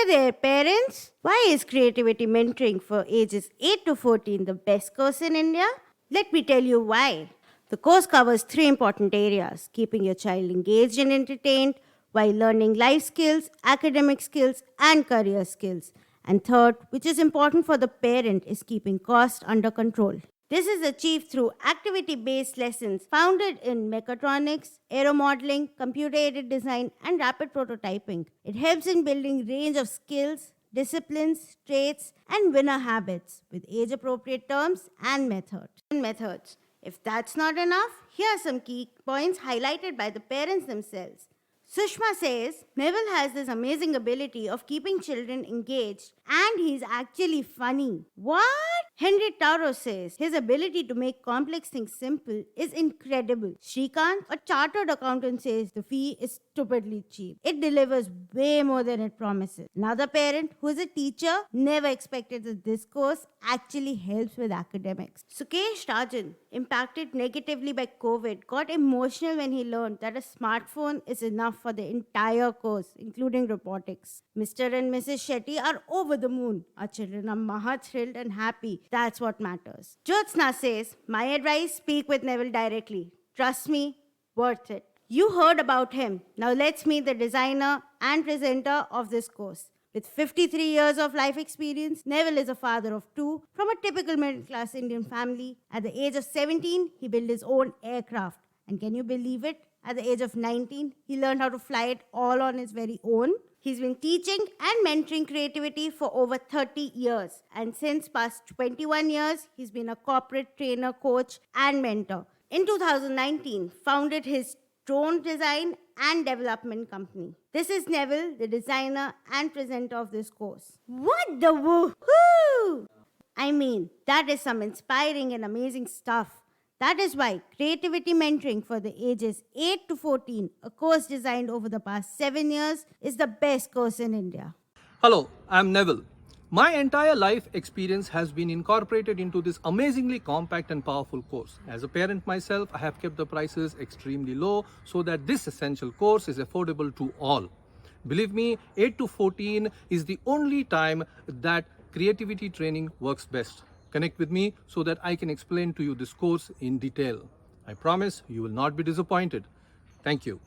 there, parents! Why is creativity mentoring for ages 8 to 14 the best course in India? Let me tell you why. The course covers three important areas: keeping your child engaged and entertained while learning life skills, academic skills, and career skills. And third, which is important for the parent, is keeping cost under control. This is achieved through activity-based lessons founded in mechatronics, aeromodeling, computer-aided design, and rapid prototyping. It helps in building range of skills, disciplines, traits, and winner habits with age-appropriate terms and methods. If that's not enough, here are some key points highlighted by the parents themselves. Sushma says, Neville has this amazing ability of keeping children engaged and he's actually funny. What? Henry Taro says, his ability to make complex things simple is incredible. Shrikant, a chartered accountant, says the fee is stupidly cheap. It delivers way more than it promises. Another parent, who is a teacher, never expected that this course actually helps with academics. Sukesh Rajan, impacted negatively by COVID, got emotional when he learned that a smartphone is enough for the entire course, including robotics. Mr. and Mrs. Shetty are over the moon. Our children are maha thrilled and happy. That's what matters. Jyotsna says, my advice, speak with Neville directly. Trust me, worth it. You heard about him. Now let's meet the designer and presenter of this course. With 53 years of life experience, Neville is a father of two from a typical middle-class Indian family. At the age of 17, he built his own aircraft. And can you believe it? At the age of 19, he learned how to fly it all on his very own. He's been teaching and mentoring creativity for over 30 years. And since past 21 years, he's been a corporate trainer, coach, and mentor. In 2019, founded his drone design and development company. This is Neville, the designer and presenter of this course. What the woohoo! I mean, that is some inspiring and amazing stuff. That is why Creativity Mentoring for the ages 8 to 14, a course designed over the past 7 years, is the best course in India. Hello, I'm Neville. My entire life experience has been incorporated into this amazingly compact and powerful course. As a parent myself, I have kept the prices extremely low so that this essential course is affordable to all. Believe me, 8 to 14 is the only time that creativity training works best. Connect with me so that I can explain to you this course in detail. I promise you will not be disappointed. Thank you.